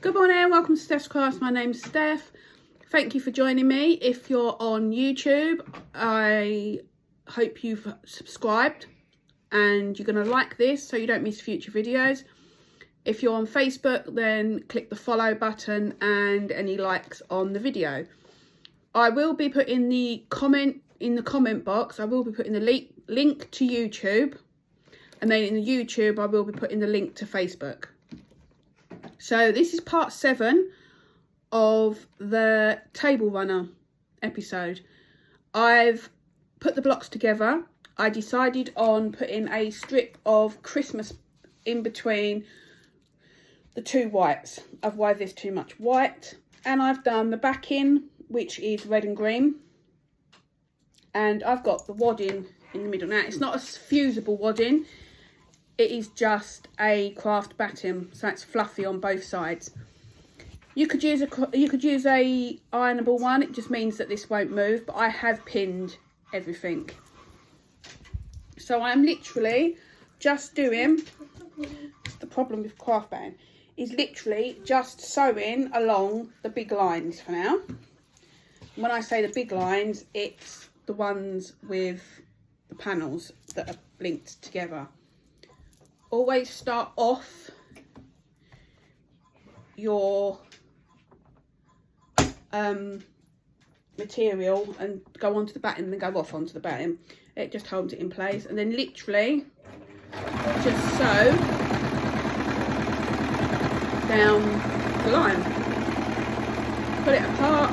Good morning, welcome to Steph's Class. My name's Steph. Thank you for joining me. If you're on YouTube, I hope you've subscribed and you're going to like this so you don't miss future videos. If you're on Facebook, then click the follow button and any likes on the video. I will be putting the comment box, I will be putting the link to YouTube, and then in the YouTube I will be putting the link to Facebook. So this is part 7 of the table runner episode. I've put the blocks together. I decided on putting a strip of Christmas in between the two whites. Otherwise there's too much white. And I've done the backing, which is red and green. And I've got the wadding in the middle. Now it's not a fusible wadding. It is just a craft batting, so it's fluffy on both sides. You could use a ironable one. It just means that this won't move, but I have pinned everything. So I'm literally just doing, the problem with craft batting is literally just sewing along the big lines for now. When I say the big lines, it's the ones with the panels that are linked together. Always start off your material and go onto the batting and then go off onto the batting. It just holds it in place, and then literally just sew down the line. Put it apart.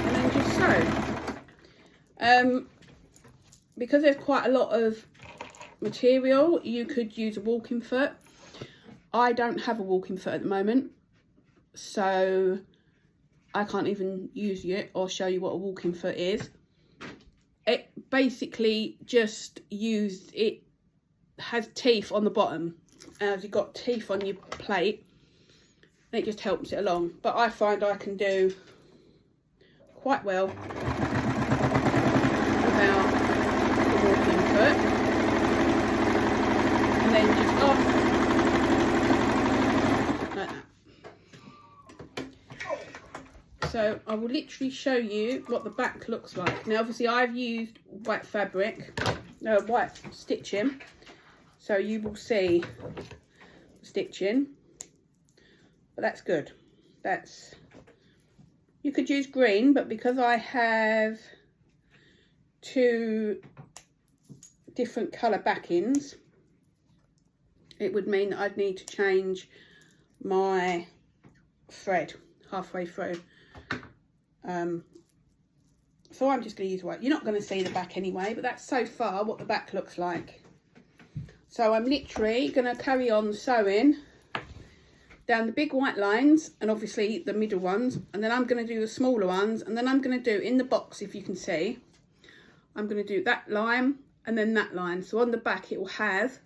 And then just sew. Because there's quite a lot of material, you could use a walking foot. I don't have a walking foot at the moment, so I can't even use it or show you what a walking foot is. It basically just it has teeth on the bottom, as you've got teeth on your plate, and it just helps it along. But I find I can do quite well without walking foot, and then just off like that. So I will literally show you what the back looks like. Now obviously I've used white white stitching, so you will see the stitching, but that's good. You could use green, but because I have two different colour backings, it would mean that I'd need to change my thread halfway through. So I'm just going to use white. You're not going to see the back anyway, but that's so far what the back looks like. So I'm literally going to carry on sewing down the big white lines and obviously the middle ones, and then I'm going to do the smaller ones, and then I'm going to do in the box, if you can see, I'm going to do that line and then that line. So on the back it will have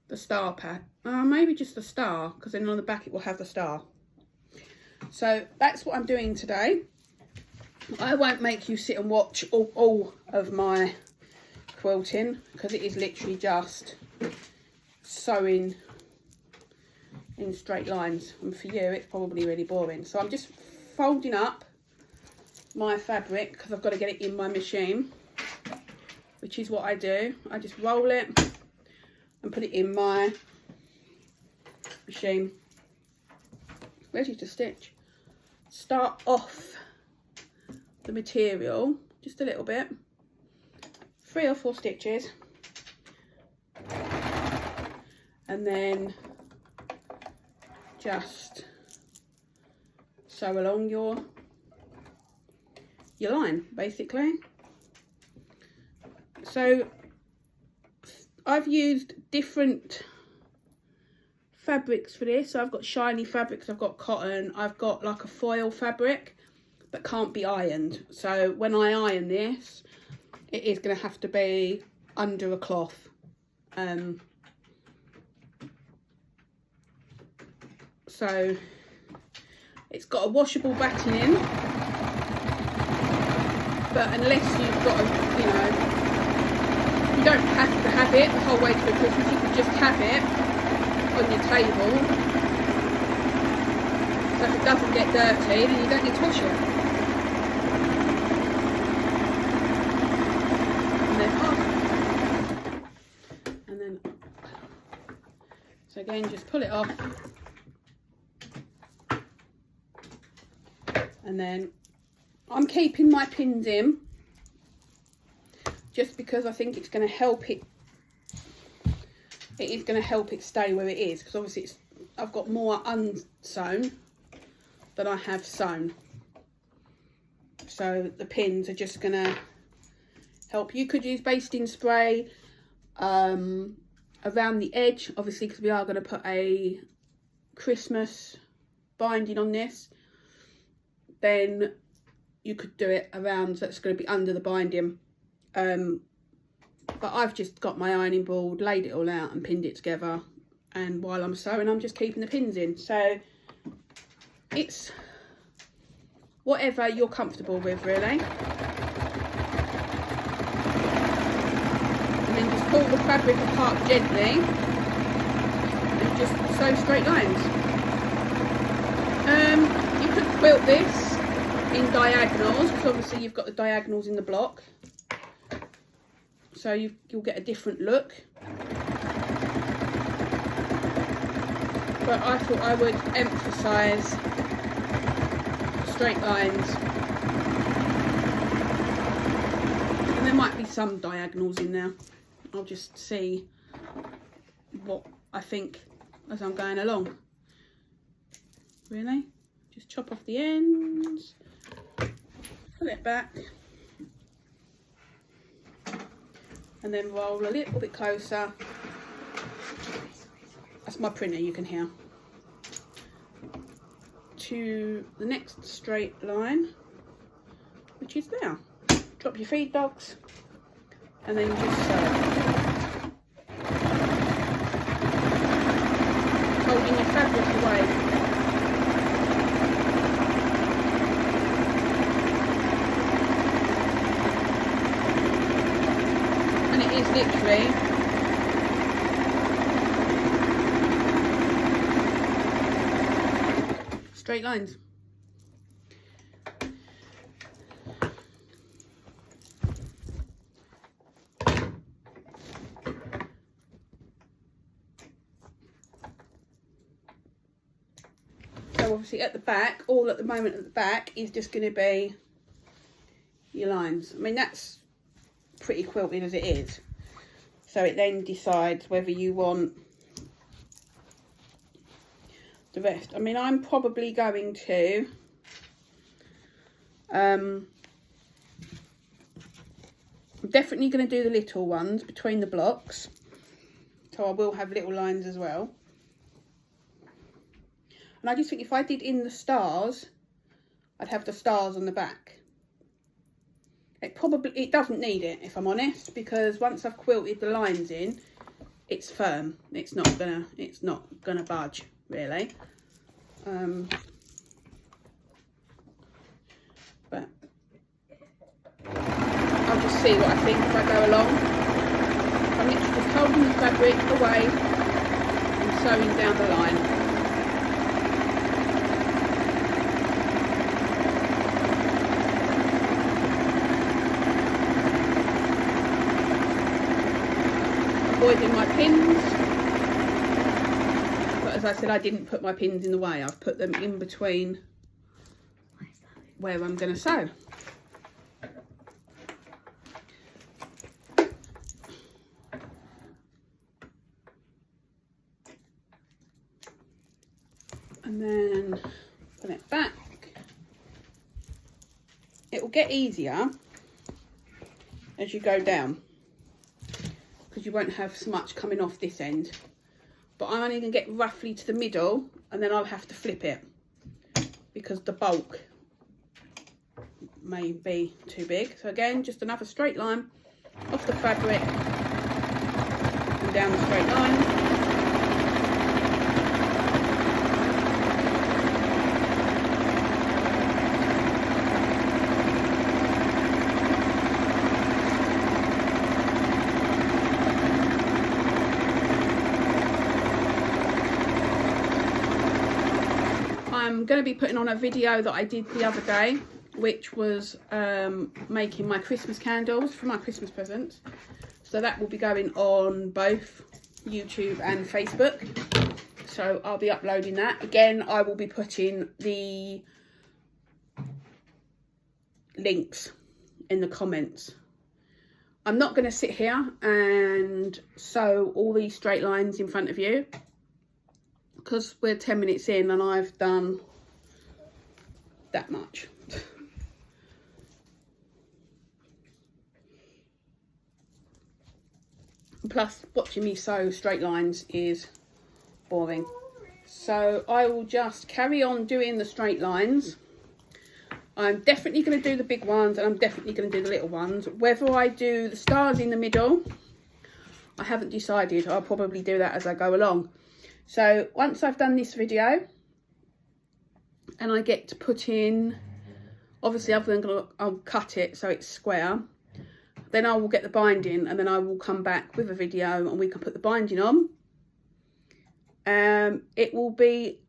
the star pattern, maybe just the star, because then on the back it will have the star. So that's what I'm doing today. I won't make you sit and watch all of my quilting, because it is literally just sewing in straight lines, and for you it's probably really boring. So I'm just folding up my fabric because I've got to get it in my machine, which is what I do. I just roll it and put it in my machine, ready to stitch. Start off the material just a little bit, 3 or 4 stitches, and then just sew along your line basically. So I've used different fabrics for this. So I've got shiny fabrics, I've got cotton, I've got like a foil fabric that can't be ironed. So when I iron this, it is going to have to be under a cloth. So it's got a washable batting in, but unless you've got a, you don't have to have it the whole way through Christmas. You can just have it on your table, so if it doesn't get dirty, then you don't need to wash it. And then so again, just pull it off, and then I'm keeping my pins in just because I think it's going to help it. It is going to help it stay where it is, because obviously I've got more unsewn than I have sewn. So the pins are just going to help. You could use basting spray around the edge, obviously, because we are going to put a Christmas binding on this. Then you could do it around, so it's going to be under the binding. But I've just got my ironing board, laid it all out and pinned it together, and while I'm sewing I'm just keeping the pins in. So it's whatever you're comfortable with, really. And then just pull the fabric apart gently and just sew straight lines. You could quilt this in diagonals, because obviously you've got the diagonals in the block, so you'll get a different look. But I thought I would emphasise straight lines, and there might be some diagonals in there. I'll just see what I think as I'm going along. Really, just chop off the ends, pull it back, and then roll a little bit closer. That's my printer, you can hear. To the next straight line, which is there. Drop your feed dogs, and then you just sew. Holding your fabric away. And it is literally straight lines. So obviously at the back, all at the moment at the back is just going to be your lines. I mean, that's pretty quilted as it is. So it then decides whether you want the rest. I mean, I'm probably going to I'm definitely going to do the little ones between the blocks, so I will have little lines as well. And I just think if I did in the stars, I'd have the stars on the back. It doesn't need it, if I'm honest, because once I've quilted the lines in, it's firm. It's not gonna budge, really. But I'll just see what I think as I go along. I'm literally just holding the fabric away and sewing down the line. Avoiding my pins, but as I said, I didn't put my pins in the way. I've put them in between where I'm going to sew. And then put it back. It will get easier as you go down, because you won't have so much coming off this end. But I'm only going to get roughly to the middle, and then I'll have to flip it because the bulk may be too big. So again, just another straight line off the fabric and down the straight line. going to be putting on a video that I did the other day, which was making my Christmas candles for my Christmas presents. So that will be going on both YouTube and Facebook. So I'll be uploading that. Again, I will be putting the links in the comments. I'm not going to sit here and sew all these straight lines in front of you, because we're 10 minutes in and I've done that much. Plus, watching me sew straight lines is boring. So I will just carry on doing the straight lines. I'm definitely going to do the big ones, and I'm definitely going to do the little ones. Whether I do the stars in the middle, I haven't decided. I'll probably do that as I go along. So once I've done this video and I get to put in, obviously I'll cut it so it's square. Then I will get the binding, and then I will come back with a video and we can put the binding on. It will be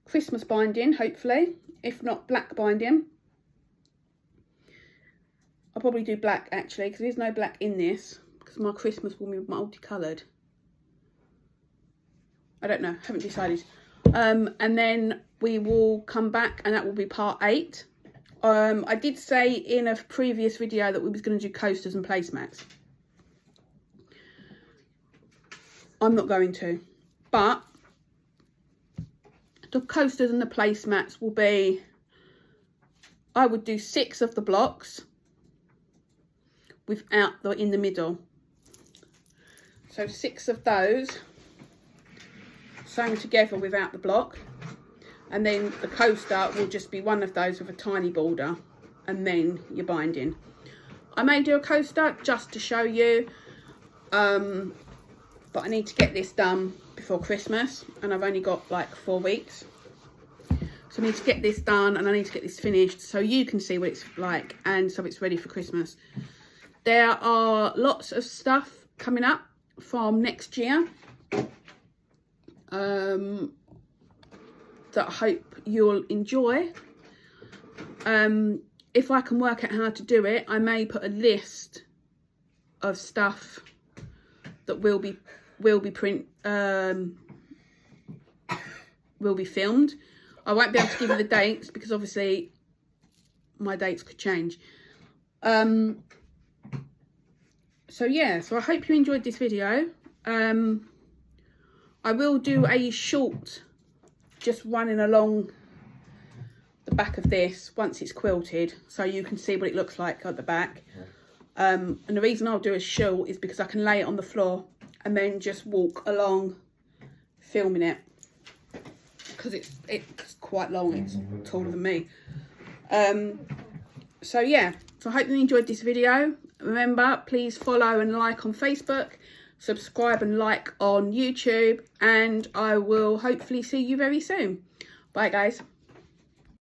Christmas binding, hopefully, if not black binding. I'll probably do black actually, because there's no black in this, because my Christmas will be multicoloured. I don't know, haven't decided. And then we will come back and that will be part 8. I did say in a previous video that we was going to do coasters and placemats. I'm not going to, but the coasters and the placemats will be, I would do 6 of the blocks without the in the middle. So 6 of those sewn together without the block. And then the coaster will just be one of those with a tiny border, and then your binding. I may do a coaster just to show you, but I need to get this done before Christmas, and I've only got like 4 weeks. So I need to get this done, and I need to get this finished so you can see what it's like, and so it's ready for Christmas. There are lots of stuff coming up from next year. That I hope you'll enjoy. If I can work out how to do it, I may put a list of stuff that will be filmed. I won't be able to give you the dates because obviously my dates could change. So yeah, so I hope you enjoyed this video. I will do a short just running along the back of this once it's quilted, so you can see what it looks like at the back. And the reason I'll do a short is because I can lay it on the floor and then just walk along filming it, because it's quite long, it's taller than me. So yeah, so I hope you enjoyed this video. Remember, please follow and like on Facebook, subscribe and like on YouTube, and I will hopefully see you very soon. Bye guys.